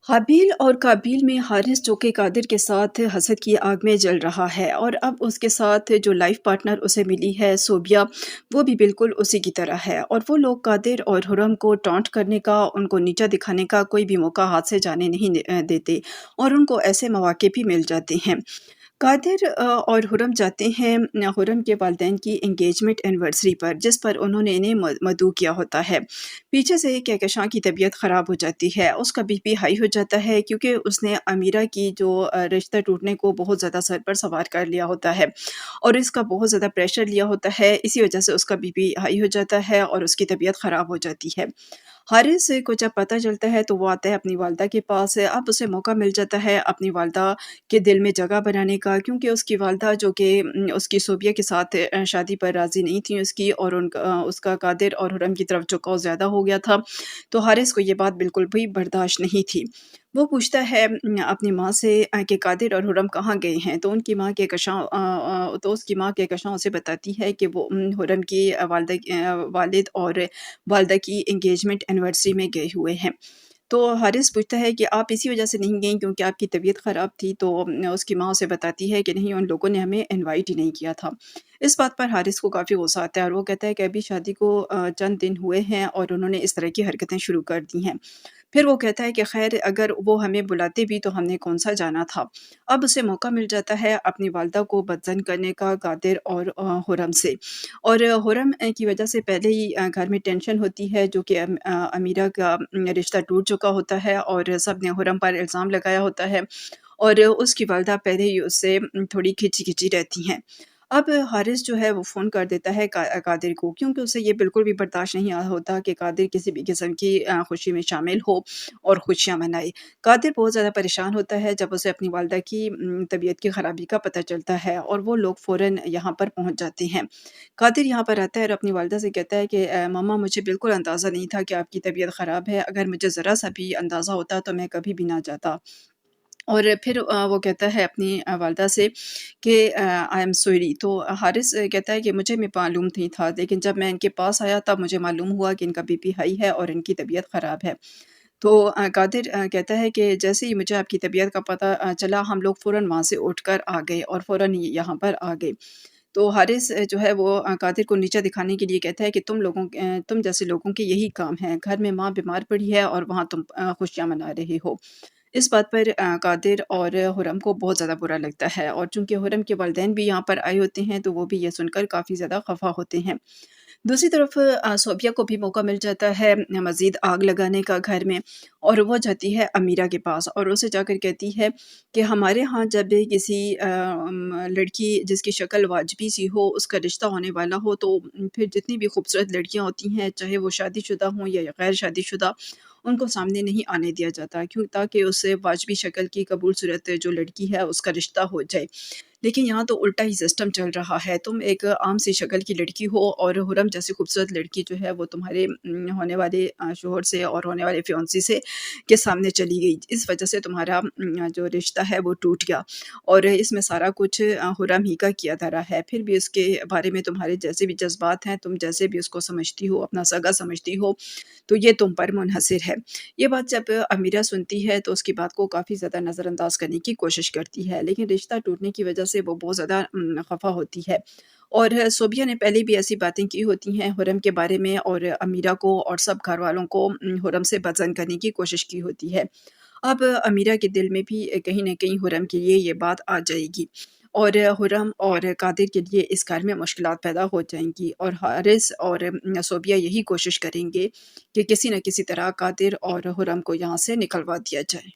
हाबील और काबील में हारिस जो कि कादिर के साथ हसद की आग में जल रहा है और अब उसके साथ जो लाइफ पार्टनर उसे मिली है सोबिया, वो भी बिल्कुल उसी की तरह है और वो लोग कादिर और हुरम को टॉन्ट करने का, उनको नीचा दिखाने का कोई भी मौका हाथ से जाने नहीं देते और उनको ऐसे मौके भी मिल जाते हैं। कादिर और हुरम जाते हैं हुरम के वालिदैन की एंगेजमेंट एनिवर्सरी पर, जिस पर उन्होंने इन्हें मदऊ किया होता है। पीछे से कहकशां की तबीयत ख़राब हो जाती है, उसका बीपी हाई हो जाता है क्योंकि उसने अमीरा की जो रिश्ता टूटने को बहुत ज़्यादा सर पर सवार कर लिया होता है और इसका बहुत ज़्यादा प्रेशर लिया होता है। इसी वजह से उसका बीपी हाई हो जाता है और उसकी तबीयत ख़राब हो जाती है। हारिस को जब पता चलता है तो वो आता है अपनी वालदा के पास। अब उसे मौका मिल जाता है अपनी वालदा के दिल में जगह बनाने का, क्योंकि उसकी वालदा जो कि उसकी सोबिया के साथ शादी पर राज़ी नहीं थी उसकी, और उसका कादिर और हुरम की तरफ झुकाव ज़्यादा हो गया था। तो हारिस को ये बात बिल्कुल भी बर्दाश्त नहीं थी। वो पूछता है अपनी माँ से कि कादिर और हुरम कहाँ गए हैं? तो उनकी माँ कहकशां तो उसकी माँ कहकशां उसे बताती है कि वो हुरम की वालिद और वालदा की एंगेजमेंट एनिवर्सरी में गए हुए हैं। तो हारिस पूछता है कि आप इसी वजह से नहीं गईं क्योंकि आपकी तबीयत ख़राब थी? तो उसकी माँ उसे बताती है कि नहीं, उन लोगों ने हमें इनवाइट ही नहीं किया था। इस बात पर हारिस को काफ़ी गुस्सा आता है और वो कहता है कि अभी शादी को चंद दिन हुए हैं और उन्होंने इस तरह की हरकतें शुरू कर दी हैं। फिर वो कहता है कि खैर अगर वो हमें बुलाते भी तो हमने कौन-सा जाना था। अब उसे मौका मिल जाता है अपनी वालदा को बदज़न करने का कादिर और हुरम से। और हुरम की वजह से पहले ही घर में टेंशन होती है, जो कि अमीरा का रिश्ता टूट चुका होता है और सब ने हुरम पर इल्ज़ाम लगाया होता है और उसकी वालदा पहले ही उससे थोड़ी खिंची-खिंची रहती हैं। अब हारिस जो है वो फ़ोन कर देता है कादिर को, क्योंकि उसे ये बिल्कुल भी बर्दाश्त नहीं होता कि कादिर किसी भी किस्म की खुशी में शामिल हो और खुशियाँ मनाए। कादिर बहुत ज़्यादा परेशान होता है जब उसे अपनी वालदा की तबीयत की ख़राबी का पता चलता है और वो लोग फ़ौरन यहाँ पर पहुँच जाते हैं। कादिर यहाँ पर आता है और अपनी वालदा से कहता है कि मम्मा, मुझे बिल्कुल अंदाज़ा नहीं था कि आपकी तबीयत ख़राब है, अगर मुझे ज़रा-सा भी अंदाज़ा होता तो मैं कभी भी ना जाता। और फिर वो कहता है अपनी वालदा से कि आई एम सॉरी। तो हारिस कहता है कि मुझे भी मालूम नहीं था, लेकिन जब मैं इनके पास आया तब मुझे मालूम हुआ कि इनका बीपी हाई है और इनकी तबीयत ख़राब है। तो कादिर कहता है कि जैसे ही मुझे आपकी तबीयत का पता चला, हम लोग फ़ौरन वहाँ से उठकर आ गए और फ़ौरन ही यहाँ पर आ गए। तो हारिस जो है वो कादिर को नीचा दिखाने के लिए कहता है कि तुम जैसे लोगों के यही काम है, घर में माँ बीमार पड़ी है और वहाँ तुम खुशियाँ मना रहे हो। इस बात पर कादिर और हुरम को बहुत ज़्यादा बुरा लगता है और चूँकि हुरम के वालिदैन भी यहाँ पर आए होते हैं, तो वो भी ये सुनकर काफ़ी ज़्यादा ख़फ़ा होते हैं। दूसरी तरफ सोबिया को भी मौका मिल जाता है मज़ीद आग लगाने का घर में, और वो जाती है अमीरा के पास और उसे जाकर कहती है कि हमारे यहाँ जब भी किसी लड़की जिसकी शक्ल वाजबी सी हो उसका रिश्ता होने वाला हो, तो फिर जितनी भी खूबसूरत लड़कियाँ होती हैं, चाहे वो शादीशुदा हों या गैर शादीशुदा, उनको सामने नहीं आने दिया जाता, क्यों? ताकि उससे वाजबी शक्ल की कबूल सूरत जो लड़की है उसका रिश्ता हो जाए। लेकिन यहाँ तो उल्टा ही सिस्टम चल रहा है। तुम एक आम सी शक्ल की लड़की हो और हुरम जैसी खूबसूरत लड़की जो है वो तुम्हारे होने वाले शौहर से और होने वाले फियांसी से के सामने चली गई। इस वजह से तुम्हारा जो रिश्ता है वो टूट गया और इसमें सारा कुछ हुरम ही का किया धरा है। फिर भी उसके बारे में तुम्हारे जैसे भी जज़्बात हैं, तुम जैसे भी उसको समझती हो, अपना सगा समझती हो, तो ये तुम पर मुनहसर है। ये बात जब अमीरा सुनती है तो उसकी बात को काफ़ी ज़्यादा नज़रअंदाज करने की कोशिश करती है, लेकिन रिश्ता टूटने की वजह से वो बहुत ज़्यादा खफ़ा होती है। और सोबिया ने पहले भी ऐसी बातें की होती हैं हुरम के बारे में और अमीरा को और सब घरवालों को हुरम से बदज़न करने की कोशिश की होती है। अब अमीरा के दिल में भी कहीं न कहीं हुरम के लिए ये बात आ जाएगी और हुरम और कादिर के लिए इस घर में मुश्किलात पैदा हो जाएँगी और हारिस और सोबिया यही कोशिश करेंगे कि किसी न किसी तरह कादिर और हुरम को यहाँ से निकलवा दिया जाए।